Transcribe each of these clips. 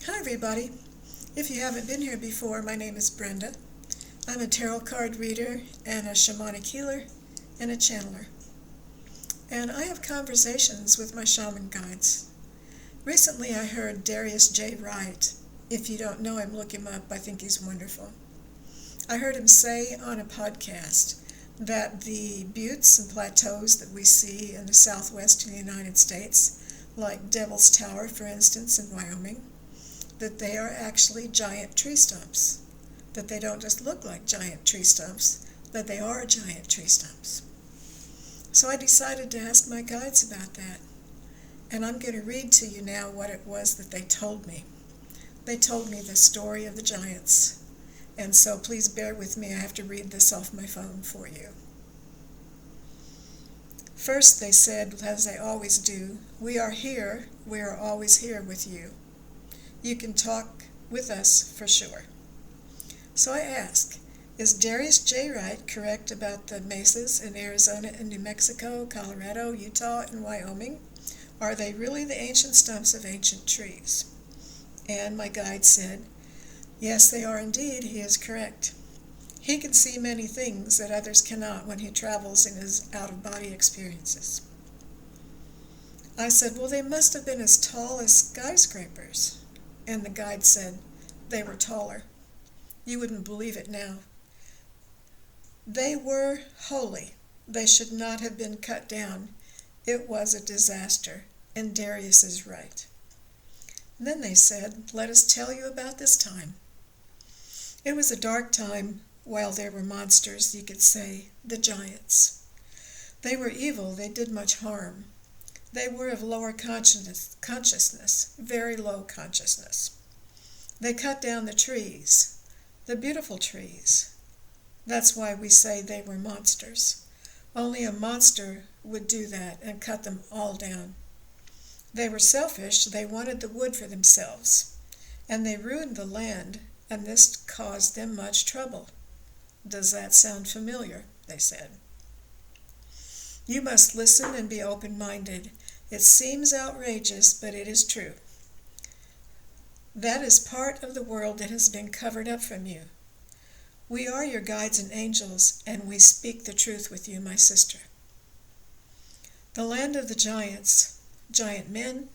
Hi everybody. If you haven't been here before, my name is Brenda. I'm a tarot card reader and a shamanic healer and a channeler. And I have conversations with my shaman guides. Recently I heard Darius J. Wright. If you don't know him, look him up. I think he's wonderful. I heard him say on a podcast that the buttes and plateaus that we see in the southwestern United States, like Devil's Tower, for instance, in Wyoming, that they are actually giant tree stumps, that they don't just look like giant tree stumps, that they are giant tree stumps. So I decided to ask my guides about that, and I'm going to read to you now what it was that they told me. They told me the story of the giants, and so please bear with me. I have to read this off my phone for you. First they said, as they always do, "We are here, we are always here with you. You can talk with us for sure." So I ask, is Darius J. Wright correct about the mesas in Arizona and New Mexico, Colorado, Utah, and Wyoming? Are they really the ancient stumps of ancient trees? And my guide said, yes, they are indeed. He is correct. He can see many things that others cannot when he travels in his out-of-body experiences. I said, well, they must have been as tall as skyscrapers. And the guide said, they were taller. You wouldn't believe it now. They were holy. They should not have been cut down. It was a disaster, and Darius is right. And then they said, let us tell you about this time. It was a dark time while there were monsters, you could say, the giants. They were evil. They did much harm. They were of lower consciousness, very low consciousness. They cut down the trees, the beautiful trees. That's why we say they were monsters. Only a monster would do that and cut them all down. They were selfish. They wanted the wood for themselves, and they ruined the land, and this caused them much trouble. Does that sound familiar? They said. You must listen and be open-minded. It seems outrageous, but it is true. That is part of the world that has been covered up from you. We are your guides and angels, and we speak the truth with you, my sister. The land of the giants, giant men,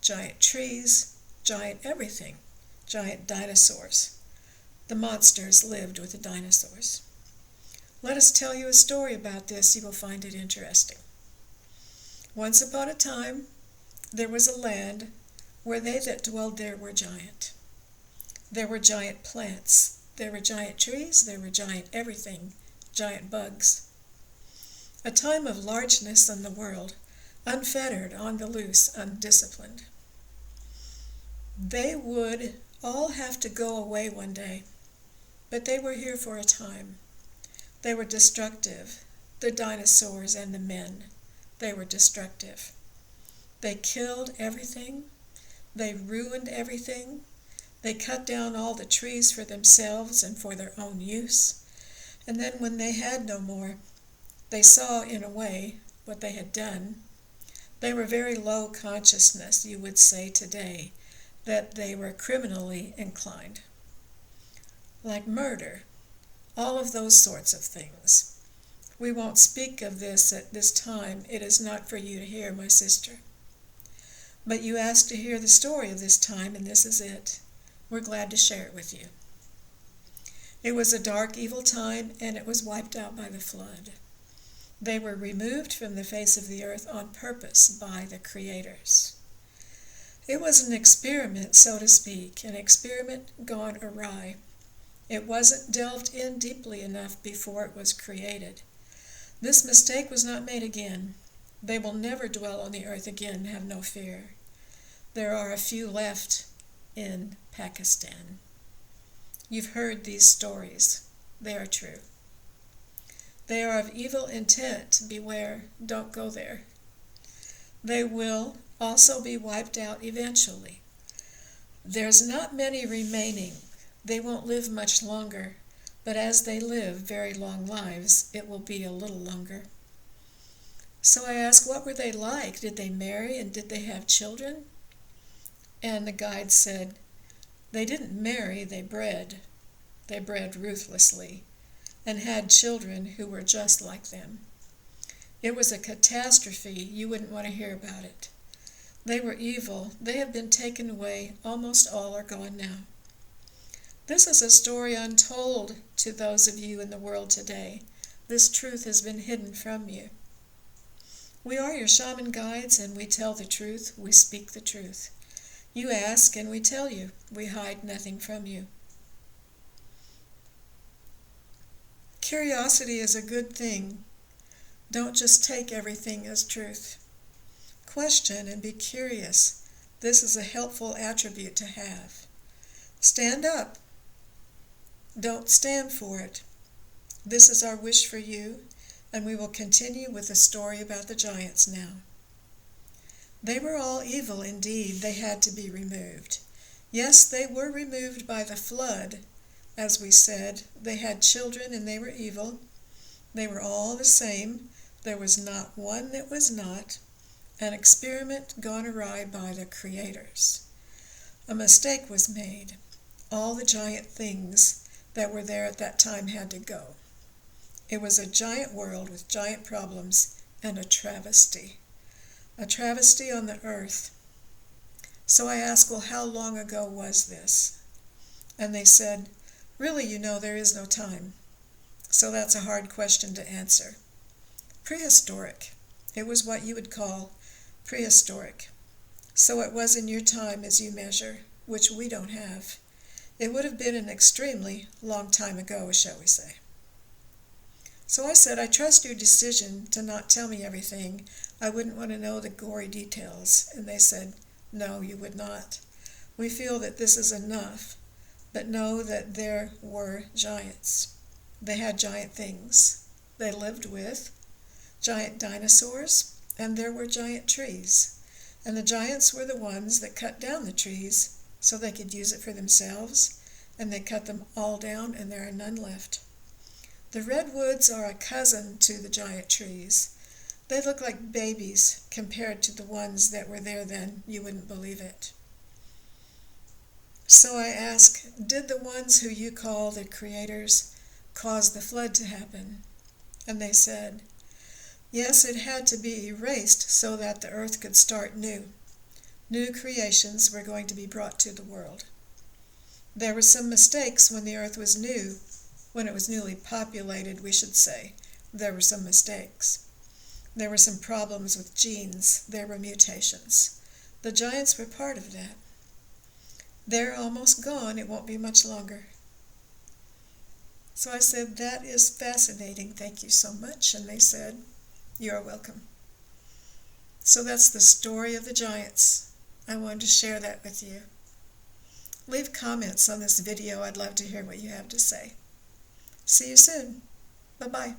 giant trees, giant everything, giant dinosaurs. The monsters lived with the dinosaurs. Let us tell you a story about this. You will find it interesting. Once upon a time, there was a land where they that dwelled there were giant. There were giant plants. There were giant trees. There were giant everything, giant bugs. A time of largeness in the world, unfettered, on the loose, undisciplined. They would all have to go away one day, but they were here for a time. They were destructive, the dinosaurs and the men. They were destructive. They killed everything. They ruined everything. They cut down all the trees for themselves and for their own use. And then when they had no more, they saw, in a way, what they had done. They were very low consciousness, you would say today, that they were criminally inclined. Like murder, all of those sorts of things. We won't speak of this at this time. It is not for you to hear, my sister. But you asked to hear the story of this time, and this is it. We're glad to share it with you. It was a dark, evil time, and it was wiped out by the flood. They were removed from the face of the earth on purpose by the creators. It was an experiment, so to speak, an experiment gone awry. It wasn't delved in deeply enough before it was created. This mistake was not made again. They will never dwell on the earth again, have no fear. There are a few left in Pakistan. You've heard these stories. They are true. They are of evil intent. Beware, don't go there. They will also be wiped out eventually. There's not many remaining. They won't live much longer, but as they live very long lives, it will be a little longer. So I asked, what were they like? Did they marry and did they have children? And the guide said, They didn't marry, they bred. They bred ruthlessly and had children who were just like them. It was a catastrophe. You wouldn't want to hear about it. They were evil. They have been taken away. Almost all are gone now. This is a story untold to those of you in the world today. This truth has been hidden from you. We are your shaman guides, and we tell the truth. We speak the truth. You ask, and we tell you. We hide nothing from you. Curiosity is a good thing. Don't just take everything as truth. Question and be curious. This is a helpful attribute to have. Stand up. Don't stand for it. This is our wish for you, and we will continue with the story about the giants now. They were all evil indeed. They had to be removed. Yes, they were removed by the flood. As we said, they had children and they were evil. They were all the same. There was not one that was not. An experiment gone awry by the creators. A mistake was made. All the giant things that were there at that time had to go. It was a giant world with giant problems and a travesty. A travesty on the earth. So I asked, well, how long ago was this? And they said, really, there is no time. So that's a hard question to answer. Prehistoric. It was what you would call prehistoric. So it was in your time as you measure, which we don't have. It would have been an extremely long time ago, shall we say. So I said, I trust your decision to not tell me everything. I wouldn't want to know the gory details. And they said, no, you would not. We feel that this is enough, but know that there were giants. They had giant things they lived with, giant dinosaurs, and there were giant trees. And the giants were the ones that cut down the trees so they could use it for themselves, and they cut them all down, and there are none left. The redwoods are a cousin to the giant trees. They look like babies compared to the ones that were there then. You wouldn't believe it. So I ask, did the ones who you call the creators cause the flood to happen? And they said, yes, it had to be erased so that the earth could start new. New creations were going to be brought to the world. There were some mistakes when the earth was new. When it was newly populated, we should say, there were some mistakes. There were some problems with genes. There were mutations. The giants were part of that. They're almost gone. It won't be much longer. So I said, that is fascinating. Thank you so much. And they said, you're welcome. So that's the story of the giants. I wanted to share that with you. Leave comments on this video. I'd love to hear what you have to say. See you soon. Bye-bye.